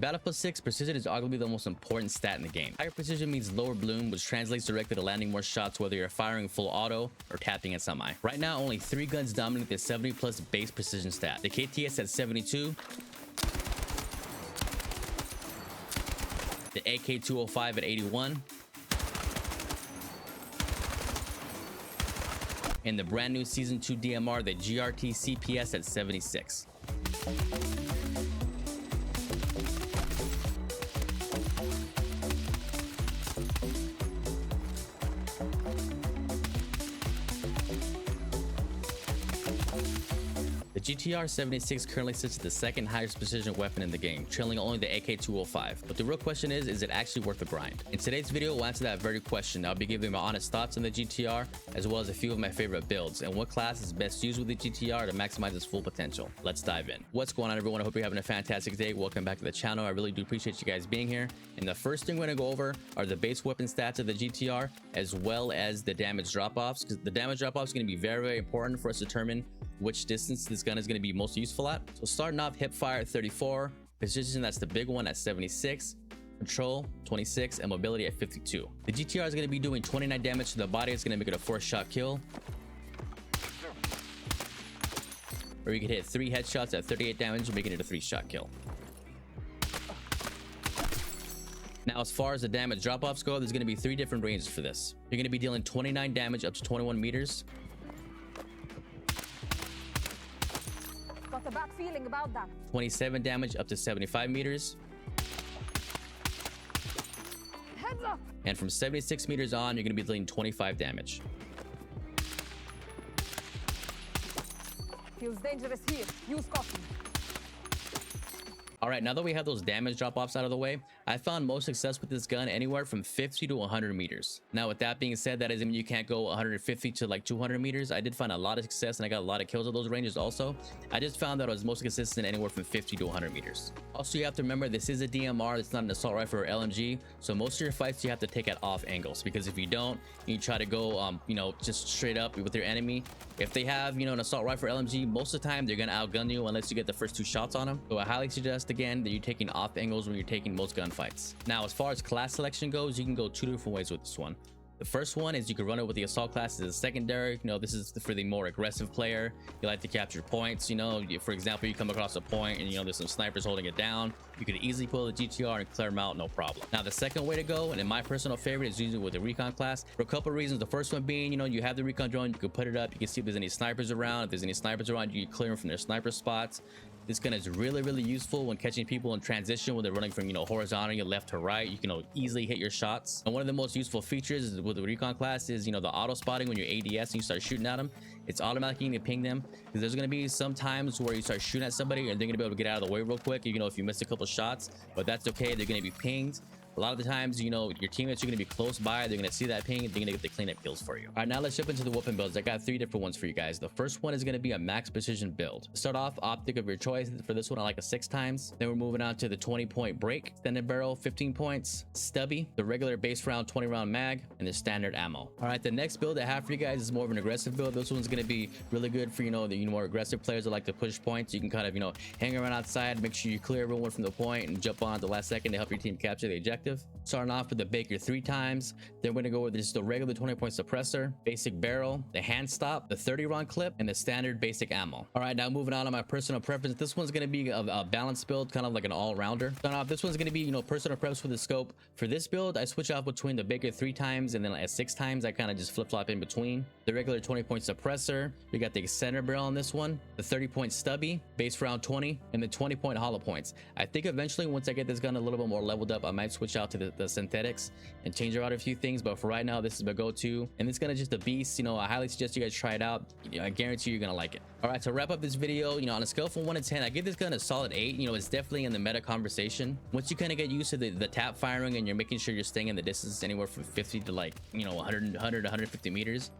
Battlefield 6, precision is arguably the most important stat in the game. Higher precision means lower bloom, which translates directly to landing more shots whether you're firing full auto or tapping at semi. Right now, only 3 guns dominate the 70 plus base precision stat. The KTS at 72, the AK-205 at 81, and the brand new Season 2 DMR, the GRT-CPS at 76. The GTR-76 currently sits at the second highest precision weapon in the game, trailing only the AK-205. But the real question is it actually worth the grind? In today's video, we'll answer that very question. I'll be giving my honest thoughts on the GTR, as well as a few of my favorite builds, and what class is best used with the GTR to maximize its full potential. Let's dive in. What's going on, everyone? I hope you're having a fantastic day. Welcome back to the channel. I really do appreciate you guys being here. And the first thing we're going to go over are the base weapon stats of the GTR, as well as the damage drop-offs, because the damage drop-offs is going to be very, very important for us to determine which distance this gun is going to be most useful at. So starting off, hip fire at 34, precision, that's the big one, at 76, control 26, and mobility at 52. The GTR is going to be doing 29 damage to the body. It's going to make it a 4-shot kill, or you can hit 3 headshots at 38 damage, making it a 3-shot kill. Now, as far as the damage drop-offs go, there's going to be 3 different ranges for this. You're going to be dealing 29 damage up to 21 meters. Got a bad feeling about that. 27 damage up to 75 meters. Heads up! And from 76 meters on, you're going to be dealing 25 damage. Feels dangerous here. Use caution. All right, now that we have those damage drop-offs out of the way, I found most success with this gun anywhere from 50 to 100 meters. Now, with that being said, that doesn't mean you can't go 150 to like 200 meters. I did find a lot of success, and I got a lot of kills at those ranges also. I just found that I was most consistent anywhere from 50 to 100 meters. Also, you have to remember, this is a DMR. It's not an assault rifle or LMG, so most of your fights you have to take at off angles, because if you don't, you try to go, just straight up with your enemy. If they have, an assault rifle or LMG, most of the time they're gonna outgun you unless you get the first 2 shots on them. So I highly suggest, again, that you're taking off angles when you're taking most gunfights. Now, as far as class selection goes, you can go 2 different ways with this one. The first one is you can run it with the assault class as a secondary. This is for the more aggressive player. You like to capture points. For example, you come across a point and there's some snipers holding it down. You could easily pull the GTR and clear them out, no problem. Now, the second way to go, and in my personal favorite, is using it with the recon class for a couple of reasons. The first one being, you have the recon drone, you can put it up, you can see if there's any snipers around. If there's any snipers around, you can clear them from their sniper spots. This gun is really, really useful when catching people in transition when they're running from, horizontally left to right. You can easily hit your shots. And one of the most useful features with the recon class is, the auto spotting. When you're ADS and you start shooting at them, it's automatically going to ping them, because there's going to be some times where you start shooting at somebody and they're going to be able to get out of the way real quick, if you miss a couple shots, but that's okay. They're going to be pinged. A lot of the times, your teammates are going to be close by. They're going to see that ping. They're going to get the cleanup kills for you. All right, now let's jump into the weapon builds. I got 3 different ones for you guys. The first one is going to be a max precision build. Start off, optic of your choice. For this one, I like a 6 times. Then we're moving on to the 20-point break, extended barrel, 15 points, stubby, the regular base round, 20-round mag, and the standard ammo. All right, the next build I have for you guys is more of an aggressive build. This one's going to be really good for, the more aggressive players that like to push points. You can kind of, hang around outside, make sure you clear everyone from the point and jump on at the last second to help your team capture the objective. Starting off with the Baker 3 times. Then we're going to go with just the regular 20-point suppressor, basic barrel, the hand stop, the 30-round clip, and the standard basic ammo. All right, now moving on to my personal preference. This one's going to be a balanced build, kind of like an all-rounder. Starting off, this one's going to be, personal preference for the scope. For this build, I switch off between the Baker 3 times and then at 6 times, I kind of just flip-flop in between. The regular 20-point suppressor. We got the center barrel on this one, the 30-point stubby, base round 20, and the 20-point hollow points. I think eventually, once I get this gun a little bit more leveled up, I might switch out to the synthetics and change around a few things, but for right now, this is my go-to, and this gun is just a beast. I highly suggest you guys try it out. I guarantee you're gonna like it. All right, to wrap up this video, on a scale from 1 to 10, I give this gun a solid 8. It's definitely in the meta conversation. Once you kind of get used to the tap firing and you're making sure you're staying in the distance anywhere from 50 to 100 150 meters,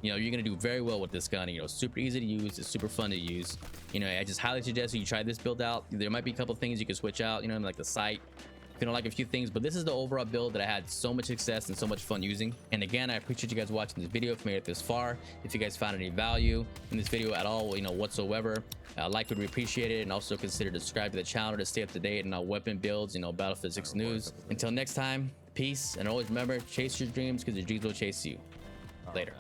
you're gonna do very well with this gun. Super easy to use, it's super fun to use. I just highly suggest you try this build out. There might be a couple things you can switch out, like the sight, feeling like a few things, but this is the overall build that I had so much success and so much fun using. And again, I appreciate you guys watching this video. If you made it this far, if you guys found any value in this video at all, you know, whatsoever, like would be appreciated, and also consider to subscribe to the channel to stay up to date on our weapon builds, you know, Battlefield 6 news. Until next time, peace, and always remember, chase your dreams because your dreams will chase you. Later.